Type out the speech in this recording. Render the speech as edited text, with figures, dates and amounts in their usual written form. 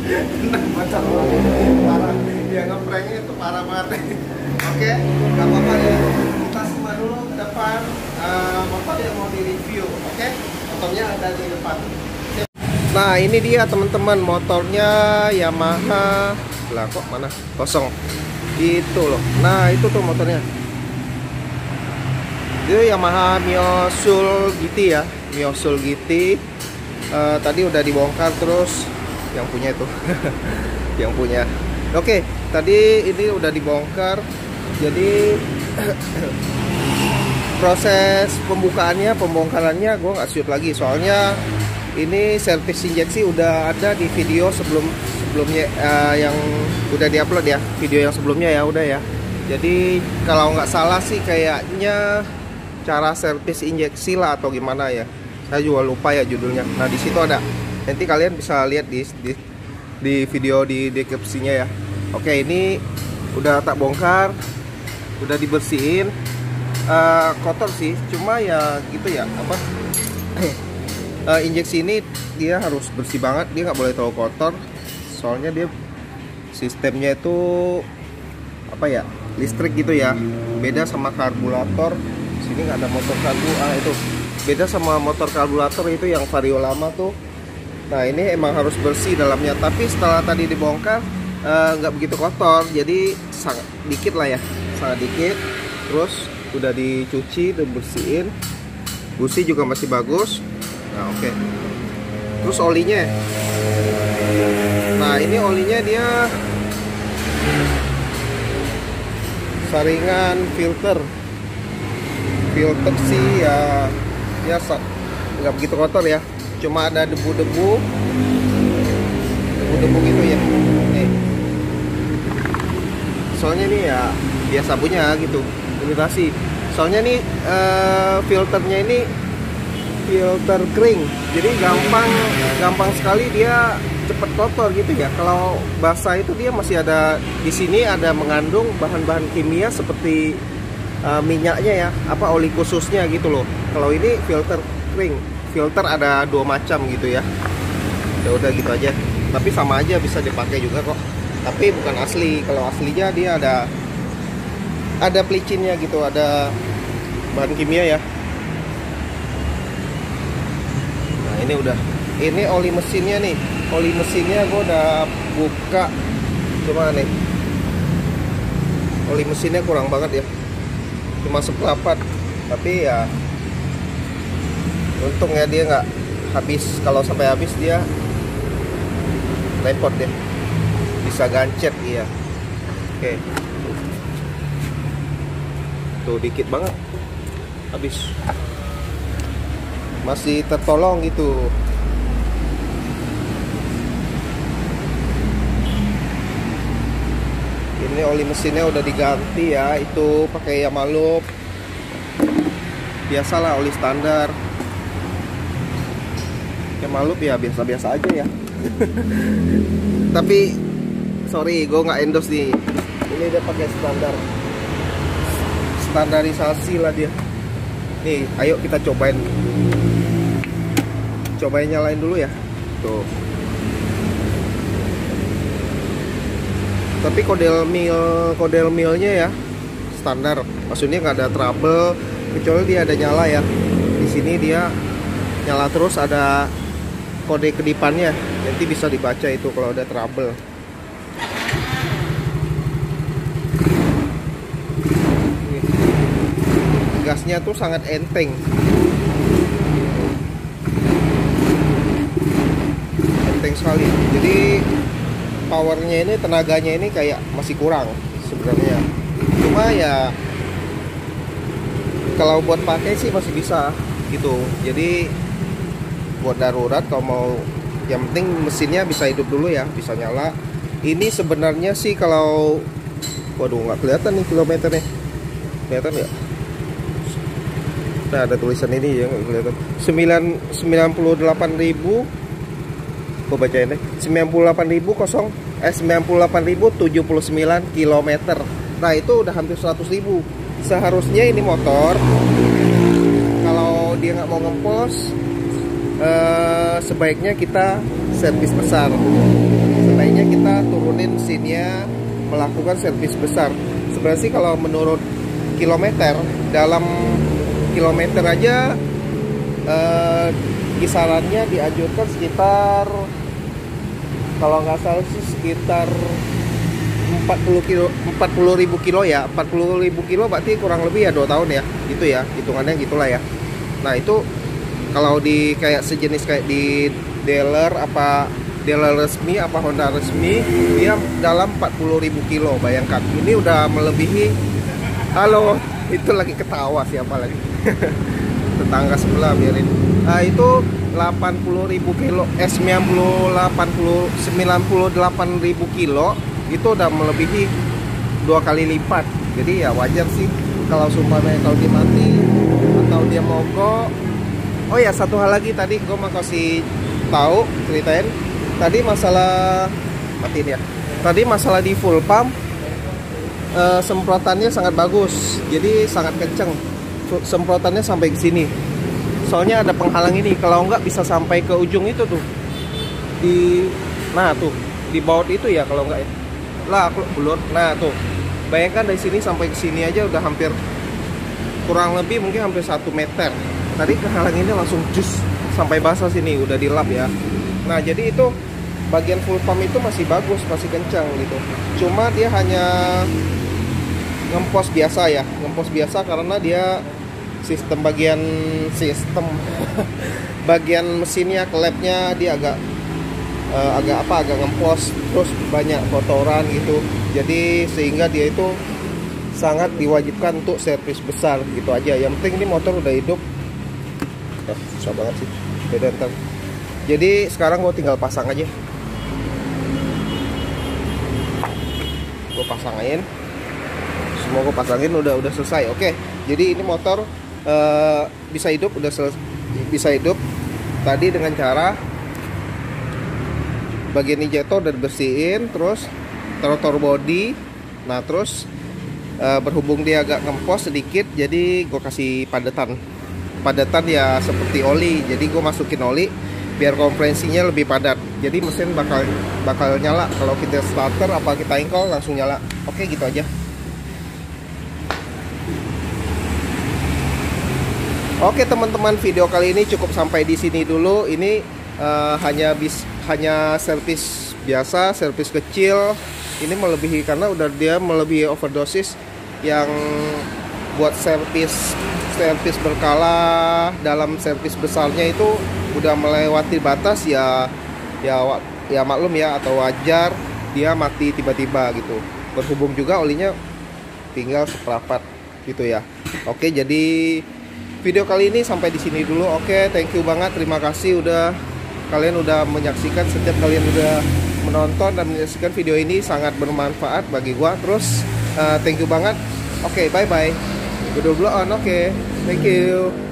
Motor parah, dia ngepranknya itu parah banget. Oke, nggak apa-apa ya. Kita simak dulu ke depan motor yang mau direview. Oke, motornya ada di depan. Nah ini dia teman-teman, motornya Yamaha. Lah kok mana kosong itu loh. Nah itu tuh motornya, itu Yamaha Mio Soul GT ya, Mio Soul GT. Tadi udah dibongkar, terus yang punya itu yang punya. Oke, tadi ini udah dibongkar, jadi proses pembongkarannya gue nggak shoot lagi, soalnya ini servis injeksi udah ada di video sebelumnya yang udah diupload ya, video yang sebelumnya ya udah ya. Jadi kalau nggak salah sih kayaknya cara servis injeksi lah atau gimana ya, saya juga lupa ya judulnya. Nah di situ ada, nanti kalian bisa lihat di video di deskripsinya ya. Oke, ini udah tak bongkar, udah dibersihin. Kotor sih, cuma ya gitu ya, apa injeksi ini dia harus bersih banget, dia nggak boleh terlalu kotor, soalnya dia sistemnya itu apa ya, listrik gitu ya, beda sama karburator. Sini nggak ada motor itu beda sama motor karburator itu yang vario lama tuh. Nah ini emang harus bersih dalamnya, tapi setelah tadi dibongkar nggak begitu kotor, jadi sangat dikit lah ya, sangat dikit. Terus udah dicuci, udah bersihin, busi juga masih bagus. Nah oke. Terus olinya, nah ini olinya dia saringan filter sih ya, nggak begitu kotor ya, cuma ada debu-debu gitu ya. Nih, soalnya ini ya biasa punya gitu, imitasi. Soalnya nih filternya ini filter kering, jadi gampang sekali dia cepet kotor gitu ya. Kalau basah itu dia masih ada, di sini ada mengandung bahan-bahan kimia seperti minyaknya ya, apa oli khususnya gitu loh. Kalau ini filter kering, filter ada 2 macam gitu ya. Ya udah gitu aja, tapi sama aja bisa dipakai juga kok, tapi bukan asli. Kalau aslinya dia ada pelicinnya gitu, ada bahan kimia ya. Nah ini udah, ini oli mesinnya nih, oli mesinnya gue udah buka, cuma nih oli mesinnya kurang banget ya, cuma seperempat, tapi ya untung ya dia nggak habis. Kalau sampai habis dia repot deh, bisa gancet ya. Oke, tuh dikit banget habis, masih tertolong gitu. Ini oli mesinnya udah diganti ya, itu pakai Yamaha, biasalah oli standar. Yamaha ya biasa-biasa aja ya. Tapi sorry, gue nggak endorse nih. Ini udah pakai standarisasi lah dia. Nih, ayo kita cobain nyalain dulu ya. Tuh. Tapi kodel milnya ya standar, maksudnya nggak ada trouble, kecuali dia ada nyala ya. Di sini dia nyala terus, ada kode kedipannya, nanti bisa dibaca itu kalau ada trouble. Gasnya tuh sangat enteng, sekali. Jadi powernya ini, tenaganya ini kayak masih kurang sebenarnya. Cuma ya kalau buat pakai sih masih bisa gitu. Jadi buat darurat kalau mau, yang penting mesinnya bisa hidup dulu ya, bisa nyala. Ini sebenarnya sih kalau, waduh nggak kelihatan nih kilometernya, kelihatan nggak? Nah ada tulisan ini ya, nggak kelihatan. 98.000. Gue bacain deh, 98.079 km. Nah itu udah hampir 100.000. Seharusnya ini motor kalau dia nggak mau ngempos, sebaiknya kita servis besar. biarin mesinnya melakukan servis besar. Sebenarnya sih kalau menurut kilometer, dalam kilometer aja kisarannya dianjurkan sekitar, kalau nggak salah sih sekitar 40.000 kilo ya. 40.000 kilo berarti kurang lebih ya 2 tahun ya, gitu ya, hitungannya gitulah ya. Nah itu kalau di kayak sejenis kayak di dealer resmi apa Honda resmi, dia dalam 40.000 kilo. Bayangkan, ini udah melebihi. Halo, itu lagi ketawa siapa lagi? Tetangga sebelah, biarin. Nah itu 80.000 kilo, 98.000 kilo itu udah melebihi 2 kali lipat. Jadi ya wajar sih kalau sumpahnya kalau dia mati atau dia mogok. Oh ya, satu hal lagi tadi gue mau kasih tahu, ceritain tadi masalah, matiin ya. Tadi masalah di full pump, semprotannya sangat bagus, jadi sangat kenceng semprotannya sampai ke sini. Soalnya ada penghalang ini, kalau enggak bisa sampai ke ujung itu tuh. Nah tuh di baut itu ya, kalau enggak ya. Lah belum. Nah tuh, bayangkan dari sini sampai ke sini aja udah hampir, kurang lebih mungkin hampir 1 meter. Tadi kehalang ini langsung jus sampai basah sini, udah dilap ya. Nah jadi itu bagian full pump itu masih bagus, masih kencang gitu. Cuma dia hanya ngempos biasa ya, ngempos biasa karena dia sistem bagian mesinnya, klepnya dia agak ngempos, terus banyak kotoran gitu. Jadi sehingga dia itu sangat diwajibkan untuk servis besar gitu aja. Yang penting ini motor udah hidup. Susah banget sih beda ntar. Jadi sekarang gue tinggal pasang aja. Gue pasangin. Semua gue pasangin udah selesai. Oke. Jadi ini motor bisa hidup, bisa hidup. Tadi dengan cara bagian injektor udah dibersihin, terus rotor body. Nah terus berhubung dia agak ngempos sedikit, jadi gue kasih padatan ya seperti oli. Jadi gue masukin oli biar kompresinya lebih padat, jadi mesin bakal nyala. Kalau kita starter apa kita engkol langsung nyala. Oke, gitu aja. Oke teman-teman, video kali ini cukup sampai di sini dulu. Ini hanya servis biasa, servis kecil. Ini melebihi karena udah dia melebihi overdosis. Yang buat servis berkala, dalam servis besarnya itu udah melewati batas ya maklum ya, atau wajar dia mati tiba-tiba gitu. Berhubung juga olinya tinggal seperempat gitu ya. Oke, jadi video kali ini sampai di sini dulu. Oke, thank you banget, terima kasih kalian udah menyaksikan. Setiap kalian udah menonton dan menyaksikan video ini sangat bermanfaat bagi gua. Terus thank you banget. Oke, bye bye. Udah on. Oke, thank you.